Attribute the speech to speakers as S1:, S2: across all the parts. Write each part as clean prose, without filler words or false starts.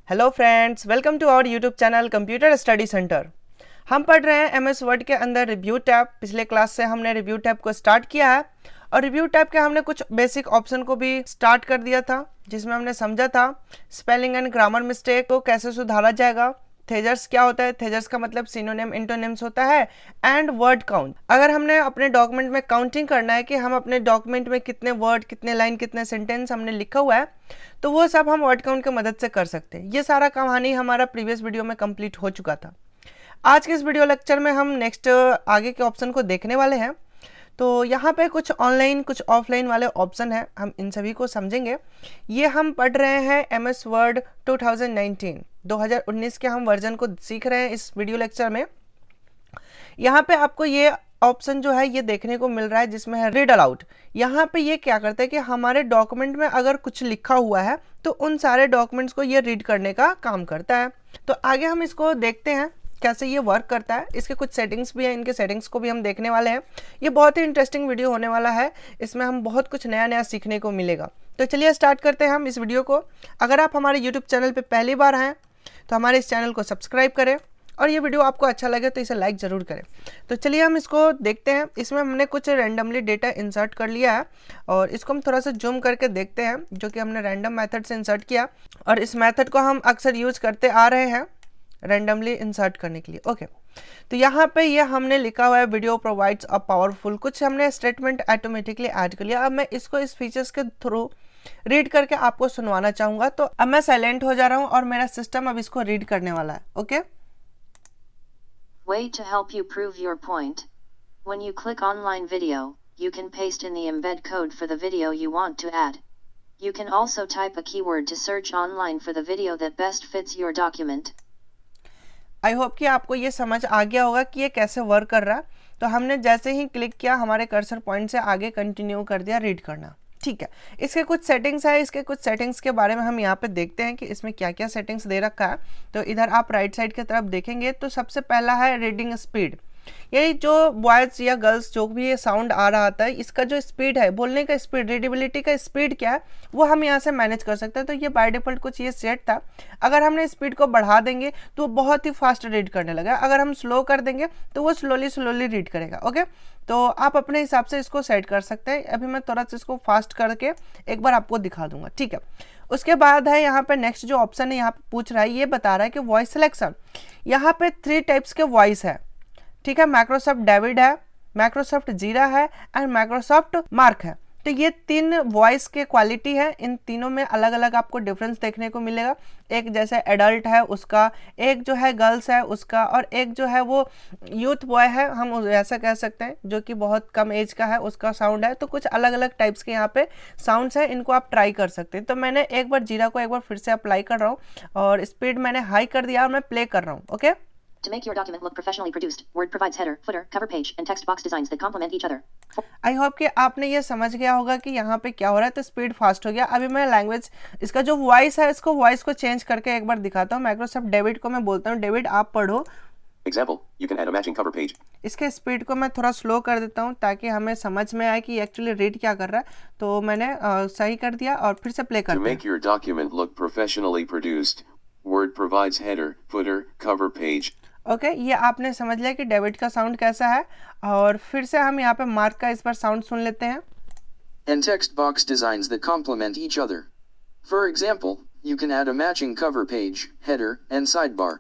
S1: Hello friends, welcome to our YouTube channel computer study centre. हम पढ़ रहे हैं एमएस वर्ड के अंदर रिव्यू टैब। पिछले क्लास से हमने रिव्यू टैब को स्टार्ट किया है और रिव्यू टैब के हमने कुछ बेसिक ऑप्शन को भी स्टार्ट कर दिया था, जिसमें हमने समझा था स्पेलिंग एंड ग्रामर मिस्टेक को कैसे सुधारा जाएगा। थेजर्स क्या होता है? थेजर्स का मतलब सिनोनिम इंटोनिम्स होता है। एंड वर्ड काउंट, अगर हमने अपने डॉक्यूमेंट में काउंटिंग करना है कि हम अपने डॉक्यूमेंट में कितने वर्ड, कितने लाइन, कितने सेंटेंस हमने लिखा हुआ है, तो वो सब हम वर्ड काउंट की मदद से कर सकते हैं। ये सारा कहानी हमारा प्रीवियस वीडियो में कंप्लीट हो चुका था। आज के इस वीडियो लेक्चर में हम नेक्स्ट आगे के ऑप्शन को देखने वाले हैं। तो यहाँ पे कुछ ऑनलाइन कुछ ऑफलाइन वाले ऑप्शन हैं, हम इन सभी को समझेंगे। ये हम पढ़ रहे हैं एमएस वर्ड 2019 के हम वर्जन को सीख रहे हैं इस वीडियो लेक्चर में। यहाँ पे आपको ये ऑप्शन जो है ये देखने को मिल रहा है, जिसमें है रीड अलाउड। यहाँ पे ये क्या करता है कि हमारे डॉक्यूमेंट में अगर कुछ लिखा हुआ है तो उन सारे डॉक्यूमेंट्स को ये रीड करने का काम करता है। तो आगे हम इसको देखते हैं कैसे ये वर्क करता है। इसके कुछ सेटिंग्स भी हैं, इनके सेटिंग्स को भी हम देखने वाले हैं। ये बहुत ही इंटरेस्टिंग वीडियो होने वाला है, इसमें हम बहुत कुछ नया नया सीखने को मिलेगा। तो चलिए स्टार्ट करते हैं हम इस वीडियो को। अगर आप हमारे यूट्यूब चैनल पे पहली बार हैं तो हमारे इस चैनल को सब्सक्राइब करें और ये वीडियो आपको अच्छा लगे तो इसे लाइक ज़रूर करें। तो चलिए हम इसको देखते हैं। इसमें हमने कुछ रैंडमली डेटा इंसर्ट कर लिया है और इसको हम थोड़ा सा जूम करके देखते हैं, जो कि हमने रैंडम मेथड से इंसर्ट किया और इस मेथड को हम अक्सर यूज करते आ रहे हैं रैंडमली इंसर्ट करने के लिए। ओके, तो यहाँ पे ये हमने लिखा हुआ है वीडियो प्रोवाइड्स अ पावरफुल, कुछ हमने स्टेटमेंट ऑटोमेटिकली ऐड कर लिया। अब मैं इसको इस फीचर्स के थ्रू रीड करके आपको सुनवाना चाहूंगा। तो अब मैं साइलेंट हो जा रहा हूँ और मेरा सिस्टम अब इसको रीड करने वाला है। Okay,
S2: Way to help you prove your point. When you click online video, you can paste in the embed code for the video you want to add. You can also type a keyword to search online for the video that best fits your document.
S1: I hope कि आपको ये समझ आ गया होगा कि ये कैसे work कर रहा है। तो हमने जैसे ही क्लिक किया हमारे कर्सर पॉइंट से आगे कंटिन्यू कर दिया रीड करना। ठीक है, इसके कुछ सेटिंग्स है, इसके कुछ सेटिंग्स के बारे में हम यहाँ पे देखते हैं कि इसमें क्या क्या सेटिंग्स दे रखा है। तो इधर आप राइट साइड की तरफ देखेंगे तो सबसे पहला है रीडिंग स्पीड। ये जो बॉयज़ या गर्ल्स जो भी ये साउंड आ रहा था, इसका जो स्पीड है, बोलने का स्पीड, रीडेबिलिटी का स्पीड क्या है, वो हम यहाँ से मैनेज कर सकते हैं। तो ये बाय डिफ़ॉल्ट कुछ ये सेट था। अगर हमने स्पीड को बढ़ा देंगे तो वो बहुत ही फास्ट रीड करने लगा। अगर हम स्लो कर देंगे तो वो स्लोली रीड करेगा। ओके, तो आप अपने हिसाब से इसको सेट कर सकते हैं। अभी मैं थोड़ा सा इसको फास्ट करके एक बार आपको दिखा दूंगा। ठीक है, उसके बाद है यहाँ पे नेक्स्ट जो ऑप्शन है, यहाँ पे पूछ रहा है, ये बता रहा है कि वॉइस सिलेक्शन। यहाँ पे 3 टाइप्स के वॉइस है। ठीक है, माइक्रोसॉफ्ट डेविड है, माइक्रोसॉफ्ट जीरा है एंड माइक्रोसॉफ्ट मार्क है। तो ये 3 वॉइस के क्वालिटी है। इन तीनों में अलग अलग आपको डिफरेंस देखने को मिलेगा। एक जैसे एडल्ट है उसका, एक जो है गर्ल्स है उसका, और एक जो है वो यूथ बॉय है, हम ऐसा कह सकते हैं, जो कि बहुत कम एज का है, उसका साउंड है। तो कुछ अलग अलग टाइप्स के यहाँ पे साउंड्स हैं, इनको आप ट्राई कर सकते हैं। तो मैंने एक बार जीरा को एक बार फिर से अप्लाई कर रहा हूँ और स्पीड मैंने हाई कर दिया और मैं प्ले कर रहा हूँ। Okay,
S2: To make your document look professionally produced, Word provides header, footer, cover page, and text box designs that complement each other.
S1: I hope कि आपने ये समझ गया होगा कि यहाँ पे क्या हो रहा है। तो स्पीड फास्ट हो गया। अभी मैं लैंग्वेज, इसका जो वॉइस है, इसको वॉइस को चेंज करके एक बार दिखाता हूँ। माइक्रोसॉफ्ट डेविड को मैं बोलता हूँ, डेविड आप पढ़ो।
S3: Example, you can add a matching cover page.
S1: इसके स्पीड को मैं थोड़ा स्लो कर देता हूँ ताकि हमें समझ में आए कि एक्चुअली रीड क्या कर रहा है। तो मैंने सही कर दिया और फिर से प्ले
S3: To
S1: करते
S3: make your document look professionally produced, Word provides header, footer, cover page.
S1: Okay, ये आपने समझ लिया कि डेविड का साउंड कैसा है। और फिर से हम यहाँ पे मार्क का इस बार साउंड सुन लेते हैं।
S4: And text box designs that complement each other. For example, you can add a matching cover page, header, and sidebar.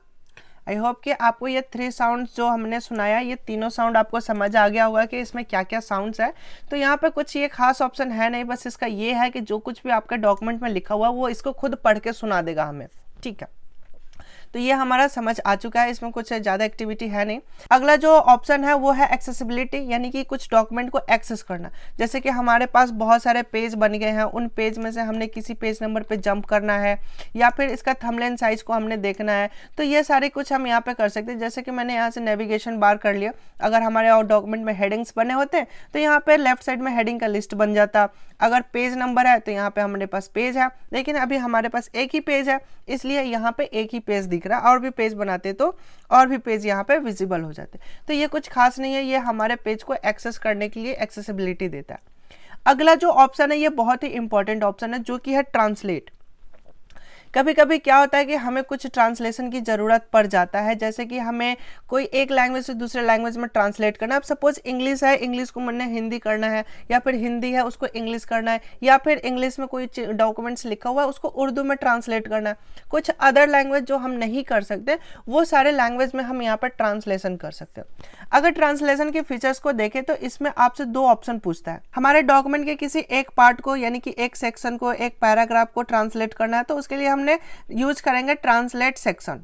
S1: I hope कि आपको ये 3 साउंड्स जो हमने सुनाया, ये तीनों साउंड आपको समझ आ गया होगा कि इसमें क्या क्या साउंड्स है। तो यहाँ पे कुछ ये खास ऑप्शन है नहीं, बस इसका ये है कि जो कुछ भी आपके डॉक्यूमेंट में लिखा हुआ वो इसको खुद पढ़ के सुना देगा हमें। ठीक है, तो ये हमारा समझ आ चुका है, इसमें कुछ ज़्यादा एक्टिविटी है नहीं। अगला जो ऑप्शन है वो है एक्सेसिबिलिटी, यानी कि कुछ डॉक्यूमेंट को एक्सेस करना। जैसे कि हमारे पास बहुत सारे पेज बन गए हैं, उन पेज में से हमने किसी पेज नंबर पे जंप करना है या फिर इसका थंबनेल साइज को हमने देखना है। तो ये सारे कुछ हम यहाँ पे कर सकते हैं। जैसे कि मैंने यहाँ से नेविगेशन बार कर लिया। अगर हमारे और डॉक्यूमेंट में हेडिंग्स बने होते हैं तो यहाँ पे लेफ्ट साइड में हेडिंग का लिस्ट बन जाता। अगर पेज नंबर है तो यहाँ पे हमारे पास पेज है, लेकिन अभी हमारे पास एक ही पेज है, इसलिए यहाँ पे एक ही पेज दिख रहा है। और भी पेज बनाते तो और भी पेज यहाँ पे विजिबल हो जाते। तो ये कुछ खास नहीं है, ये हमारे पेज को एक्सेस करने के लिए एक्सेसिबिलिटी देता है। अगला जो ऑप्शन है ये बहुत ही इंपॉर्टेंट ऑप्शन है, जो कि है ट्रांसलेट। कभी कभी क्या होता है कि हमें कुछ ट्रांसलेशन की ज़रूरत पड़ जाता है, जैसे कि हमें कोई एक लैंग्वेज से दूसरे लैंग्वेज में ट्रांसलेट करना है। अब सपोज इंग्लिश है, इंग्लिश को मैंने हिंदी करना है, या फिर हिंदी है उसको इंग्लिश करना है, या फिर इंग्लिश में कोई डॉक्यूमेंट्स लिखा हुआ है उसको उर्दू में ट्रांसलेट करना है। कुछ अदर लैंग्वेज जो हम नहीं कर सकते वो सारे लैंग्वेज में हम यहाँ पर ट्रांसलेशन कर सकते हैं। अगर ट्रांसलेशन के फीचर्स को देखें तो इसमें आपसे दो ऑप्शन पूछता है। हमारे डॉक्यूमेंट के किसी एक पार्ट को यानी कि एक सेक्शन को, एक पैराग्राफ को ट्रांसलेट करना है तो उसके लिए हमने यूज करेंगे ट्रांसलेट सेक्शन।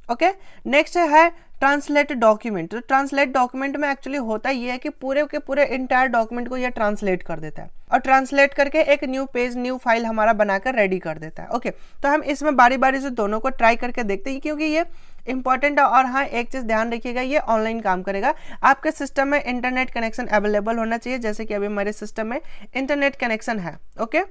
S1: ओके, नेक्स्ट है ट्रांसलेट डॉक्यूमेंट। तो ट्रांसलेट डॉक्यूमेंट में एक्चुअली होता ये है कि पूरे के पूरे इंटायर डॉक्यूमेंट को ये ट्रांसलेट कर देता है और ट्रांसलेट करके एक न्यू पेज, न्यू फाइल हमारा बनाकर रेडी कर देता है। ओके, तो हम इसमें बारी बारी से दोनों को ट्राई करके देखते हैं क्योंकि ये इंपॉर्टेंट है। और हाँ, एक चीज़ ध्यान रखिएगा, ये ऑनलाइन काम करेगा। आपके सिस्टम में इंटरनेट कनेक्शन अवेलेबल होना चाहिए, जैसे कि अभी हमारे सिस्टम में इंटरनेट कनेक्शन है। ओके,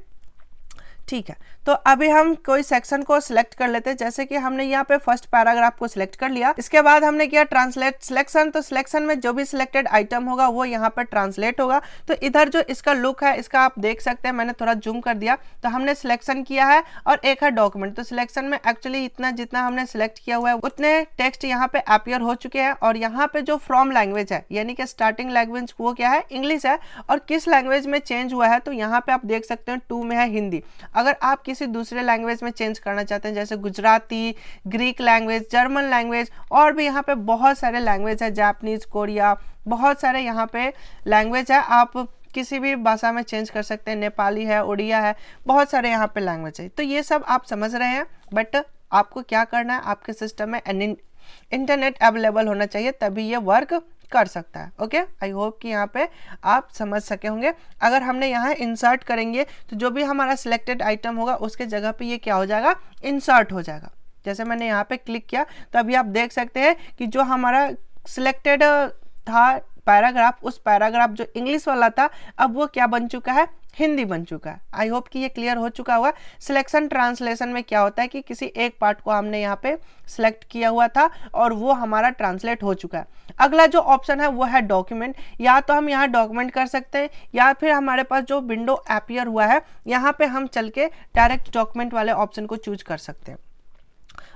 S1: ठीक है। तो अभी हम कोई सेक्शन को सिलेक्ट कर लेते हैं, जैसे कि हमने यहाँ पे फर्स्ट पैराग्राफ को सिलेक्ट कर लिया। इसके बाद हमने किया ट्रांसलेट सिलेक्शन। तो सिलेक्शन में जो भी सिलेक्टेड आइटम होगा वो यहाँ पर ट्रांसलेट होगा। तो इधर जो इसका लुक है इसका आप देख सकते हैं, मैंने थोड़ा जूम कर दिया। तो हमने सिलेक्शन किया है और एक है डॉक्यूमेंट। तो सिलेक्शन में एक्चुअली इतना जितना हमने सिलेक्ट किया हुआ है उतने टेक्स्ट यहाँ पे अपीयर हो चुके हैं। और यहाँ पे जो फ्रॉम लैंग्वेज है यानी कि स्टार्टिंग लैंग्वेज वो क्या है, इंग्लिश है। और किस लैंग्वेज में चेंज हुआ है तो यहाँ पे आप देख सकते हैं 2 में है हिंदी। अगर आप किसी दूसरे लैंग्वेज में चेंज करना चाहते हैं जैसे Gujarati, Greek language, German language, और भी यहाँ पे बहुत सारे लैंग्वेज है, जापानीज, कोरिया, बहुत सारे यहाँ पे लैंग्वेज है। आप किसी भी भाषा में चेंज कर सकते हैं, नेपाली है, उड़िया है, बहुत सारे यहाँ पे लैंग्वेज है। तो ये सब आप समझ रहे हैं, बट आपको क्या करना है, आपके सिस्टम में इंटरनेट अवेलेबल होना चाहिए तभी ये वर्क कर सकता है। ओके, आई होप कि यहाँ पे आप समझ सके होंगे। अगर हमने यहाँ इंसर्ट करेंगे तो जो भी हमारा सिलेक्टेड आइटम होगा उसके जगह पे ये क्या हो जाएगा, इंसर्ट हो जाएगा। जैसे मैंने यहाँ पे क्लिक किया तो अभी आप देख सकते हैं कि जो हमारा सिलेक्टेड था पैराग्राफ, उस पैराग्राफ जो इंग्लिश वाला था अब वो क्या बन चुका है, हिंदी बन चुका है। आई होप कि ये क्लियर हो चुका होगा। सिलेक्शन ट्रांसलेशन में क्या होता है कि किसी एक पार्ट को हमने यहाँ पे सिलेक्ट किया हुआ था और वो हमारा ट्रांसलेट हो चुका है। अगला जो ऑप्शन है वो है डॉक्यूमेंट। या तो हम यहाँ डॉक्यूमेंट कर सकते हैं या फिर हमारे पास जो विंडो अपीयर हुआ है यहाँ पे हम चल के डायरेक्ट डॉक्यूमेंट वाले ऑप्शन को चूज कर सकते हैं।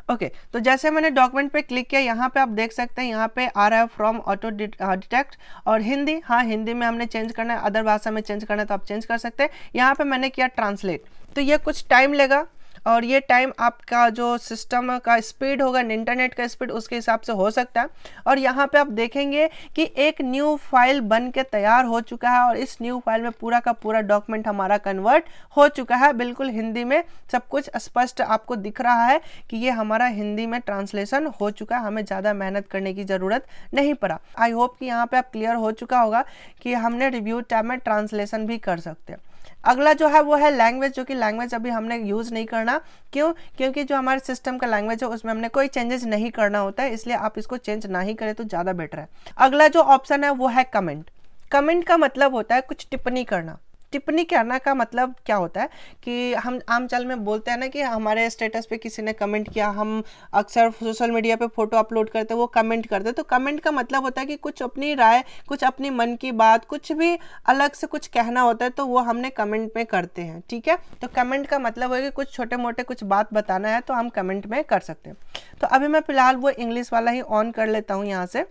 S1: ओके, तो जैसे मैंने डॉक्यूमेंट पे क्लिक किया, यहाँ पे आप देख सकते हैं यहाँ पे आ रहा है फ्रॉम ऑटो डिटेक्ट और हिंदी। हाँ, हिंदी में हमने चेंज करना है, अदर भाषा में चेंज करना है तो आप चेंज कर सकते हैं। यहाँ पे मैंने किया ट्रांसलेट। तो ये कुछ टाइम लेगा और ये टाइम आपका जो सिस्टम का स्पीड होगा, इंटरनेट का स्पीड, उसके हिसाब से हो सकता है। और यहाँ पे आप देखेंगे कि एक न्यू फाइल बन के तैयार हो चुका है और इस न्यू फाइल में पूरा का पूरा डॉक्यूमेंट हमारा कन्वर्ट हो चुका है। बिल्कुल हिंदी में सब कुछ स्पष्ट आपको दिख रहा है कि ये हमारा हिंदी में ट्रांसलेशन हो चुका है, हमें ज़्यादा मेहनत करने की ज़रूरत नहीं पड़ा। आई होप कि यहाँ पे आप क्लियर हो चुका होगा कि हमने रिव्यू टैब में ट्रांसलेशन भी कर सकते हैं। अगला जो है वो है लैंग्वेज, जो कि लैंग्वेज अभी हमने यूज़ नहीं करना। क्यों? क्योंकि जो हमारे सिस्टम का लैंग्वेज है उसमें हमने कोई चेंजेस नहीं करना होता है, इसलिए आप इसको चेंज ना ही करें तो ज़्यादा बेटर है। अगला जो ऑप्शन है वो है कमेंट। कमेंट का मतलब होता है कुछ टिप्पणी करना। टिप्पणी करना का मतलब क्या होता है कि हम आम चाल में बोलते हैं ना कि हमारे स्टेटस पे किसी ने कमेंट किया, हम अक्सर सोशल मीडिया पे फोटो अपलोड करते हैं, वो कमेंट करते हैं। तो कमेंट का मतलब होता है कि कुछ अपनी राय, कुछ अपनी मन की बात, कुछ भी अलग से कुछ कहना होता है तो वो हमने कमेंट में करते हैं। ठीक है, तो कमेंट का मतलब है कि कुछ छोटे मोटे कुछ बात बताना है तो हम कमेंट में कर सकते हैं। तो अभी मैं फिलहाल वो इंग्लिश वाला ही ऑन कर लेता हूँ यहाँ से।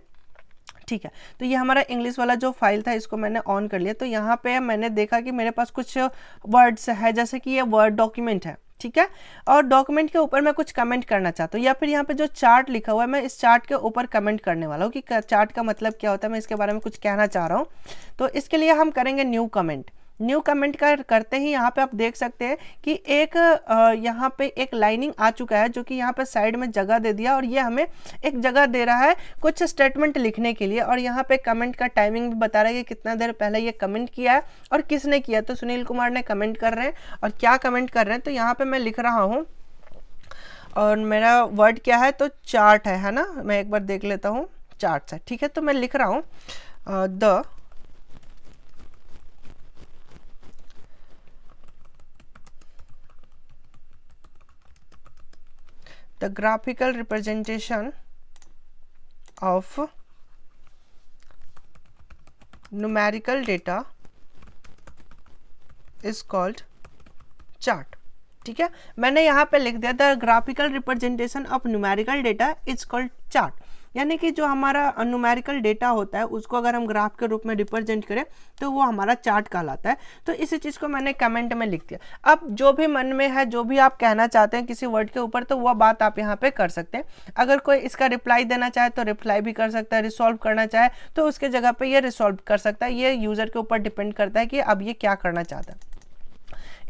S1: ठीक है, तो ये हमारा इंग्लिश वाला जो फाइल था इसको मैंने ऑन कर लिया। तो यहाँ पे मैंने देखा कि मेरे पास कुछ वर्ड्स है, जैसे कि ये वर्ड डॉक्यूमेंट है। ठीक है, और डॉक्यूमेंट के ऊपर मैं कुछ कमेंट करना चाहता हूँ या फिर यहाँ पे जो चार्ट लिखा हुआ है मैं इस चार्ट के ऊपर कमेंट करने वाला हूँ कि चार्ट का मतलब क्या होता है, मैं इसके बारे में कुछ कहना चाह रहा हूँ। तो इसके लिए हम करेंगे न्यू कमेंट। न्यू कमेंट का करते ही यहाँ पे आप देख सकते हैं कि एक यहाँ पे एक लाइनिंग आ चुका है जो कि यहाँ पे साइड में जगह दे दिया और ये हमें एक जगह दे रहा है कुछ स्टेटमेंट लिखने के लिए। और यहाँ पे कमेंट का टाइमिंग भी बता रहा है कि कितना देर पहले ये कमेंट किया है और किसने किया। तो सुनील कुमार ने कमेंट कर रहे हैं और क्या कमेंट कर रहे हैं, तो यहाँ पे मैं लिख रहा हूँ और मेरा वर्ड क्या है, तो चार्ट है ना। मैं एक बार देख लेता हूँ, चार्ट है। ठीक है, तो मैं लिख रहा हूँ the graphical representation of numerical data is called chart. ठीक है, मैंने यहाँ पे लिख दिया the graphical representation of numerical data is called chart, यानी कि जो हमारा न्यूमेरिकल डेटा होता है उसको अगर हम ग्राफ के रूप में रिप्रेजेंट करें तो वो हमारा चार्ट कहलाता है। तो इसी चीज़ को मैंने कमेंट में लिख दिया। अब जो भी मन में है, जो भी आप कहना चाहते हैं किसी वर्ड के ऊपर, तो वह बात आप यहाँ पे कर सकते हैं। अगर कोई इसका रिप्लाई देना चाहे तो रिप्लाई भी कर सकता है, रिसॉल्व करना चाहे तो उसके जगह पे ये रिसॉल्व कर सकता है। ये यूज़र के ऊपर डिपेंड करता है कि अब ये क्या करना चाहता है।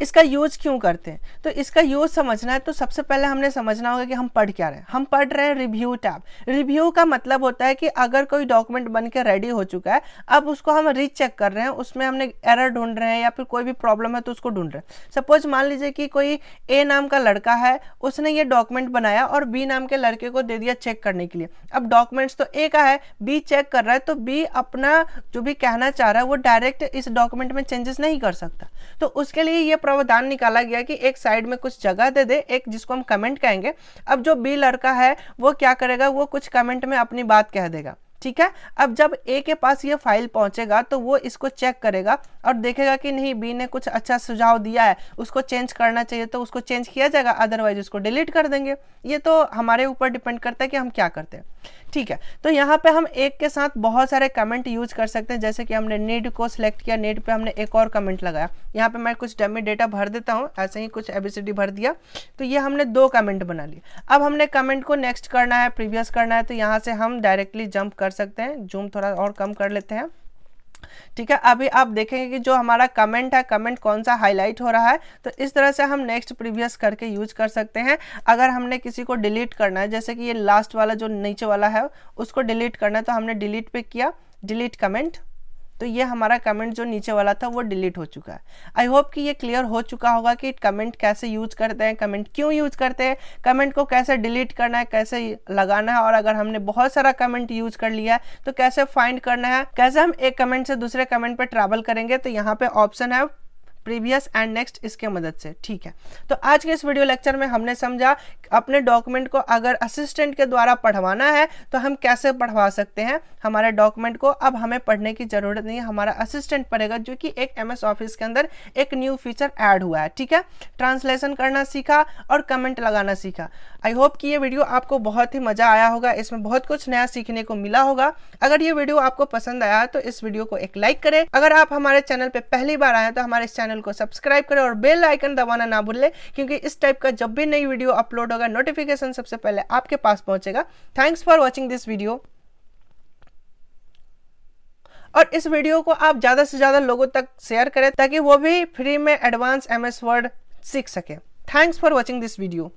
S1: इसका यूज क्यों करते हैं, तो इसका यूज समझना है तो सबसे पहले हमने समझना होगा कि हम पढ़ क्या रहे हैं। हम पढ़ रहे हैं रिव्यू टैब। रिव्यू का मतलब होता है कि अगर कोई डॉक्यूमेंट बन के रेडी हो चुका है, अब उसको हम रीचेक कर रहे हैं, उसमें हमने एरर ढूंढ रहे हैं या फिर कोई भी प्रॉब्लम है तो उसको ढूंढ रहे हैं। सपोज मान लीजिए कि कोई ए नाम का लड़का है, उसने ये डॉक्यूमेंट बनाया और बी नाम के लड़के को दे दिया चेक करने के लिए। अब डॉक्यूमेंट्स तो ए का है, बी चेक कर रहा है, तो बी अपना जो भी कहना चाह रहा है वो डायरेक्ट इस डॉक्यूमेंट में चेंजेस नहीं कर सकता। तो उसके लिए ये प्रावधान निकाला गया कि एक साइड में कुछ जगह दे दे, एक जिसको हम कमेंट कहेंगे। अब जो बी लड़का है वो क्या करेगा, वो कुछ कमेंट में अपनी बात कह देगा, ठीक है। अब जब ए के पास ये फाइल पहुंचेगा तो वो इसको चेक करेगा और देखेगा कि नहीं, बी ने कुछ अच्छा सुझाव दिया है, उसको चेंज करना चाहिए तो उसको चेंज किया जाएगा, अदरवाइज उसको डिलीट कर देंगे। ये तो हमारे ऊपर डिपेंड करता है कि हम क्या करते हैं, ठीक है। तो यहाँ पे हम एक के साथ बहुत सारे कमेंट यूज कर सकते हैं। जैसे कि हमने नीड को सिलेक्ट किया, नीड पे हमने एक और कमेंट लगाया। यहाँ पे मैं कुछ डमी डेटा भर देता हूँ, ऐसे ही कुछ एबीसीडी भर दिया, तो ये हमने 2 कमेंट बना लिए। अब हमने कमेंट को नेक्स्ट करना है, प्रीवियस करना है, तो यहाँ से हम डायरेक्टली जंप कर सकते हैं। जूम थोड़ा और कम कर लेते हैं, ठीक है। अभी आप देखेंगे कि जो हमारा कमेंट है, कमेंट कौन सा हाईलाइट हो रहा है, तो इस तरह से हम नेक्स्ट प्रीवियस करके यूज कर सकते हैं। अगर हमने किसी को डिलीट करना है, जैसे कि ये लास्ट वाला जो नीचे वाला है उसको डिलीट करना है, तो हमने डिलीट पे किया, डिलीट कमेंट, तो ये हमारा कमेंट जो नीचे वाला था वो डिलीट हो चुका है। आई होप कि ये क्लियर हो चुका होगा कि कमेंट कैसे यूज करते हैं, कमेंट क्यों यूज करते हैं, कमेंट को कैसे डिलीट करना है, कैसे लगाना है, और अगर हमने बहुत सारा कमेंट यूज कर लिया है तो कैसे फाइंड करना है, कैसे हम एक कमेंट से दूसरे कमेंट पे ट्रैवल करेंगे। तो यहाँ पे ऑप्शन है प्रीवियस एंड नेक्स्ट, इसके मदद से, ठीक है। तो आज के इस वीडियो लेक्चर में हमने समझा अपने डॉक्यूमेंट को अगर असिस्टेंट के द्वारा पढ़वाना है तो हम कैसे पढ़वा सकते हैं हमारे डॉक्यूमेंट को। अब हमें पढ़ने की जरूरत नहीं है, हमारा असिस्टेंट पढ़ेगा, जो कि एक MS ऑफिस के अंदर एक न्यू फीचर ऐड हुआ है, ठीक है। ट्रांसलेशन करना सीखा और कमेंट लगाना सीखा। आई होप कि ये वीडियो आपको बहुत ही मजा आया होगा, इसमें बहुत कुछ नया सीखने को मिला होगा। अगर ये वीडियो आपको पसंद आया है तो इस वीडियो को एक लाइक करें। अगर आप हमारे चैनल पे पहली बार आए हैं तो हमारे इस चैनल को सब्सक्राइब करें और बेल आइकन दबाना ना भूलें, क्योंकि इस टाइप का जब भी नई वीडियो अपलोड होगा नोटिफिकेशन सबसे पहले आपके पास पहुंचेगा। Thanks for watching this video. और इस वीडियो को आप ज्यादा से ज्यादा लोगों तक शेयर करें ताकि वो भी फ्री में एडवांस MS वर्ड सीख सके। Thanks for watching this video.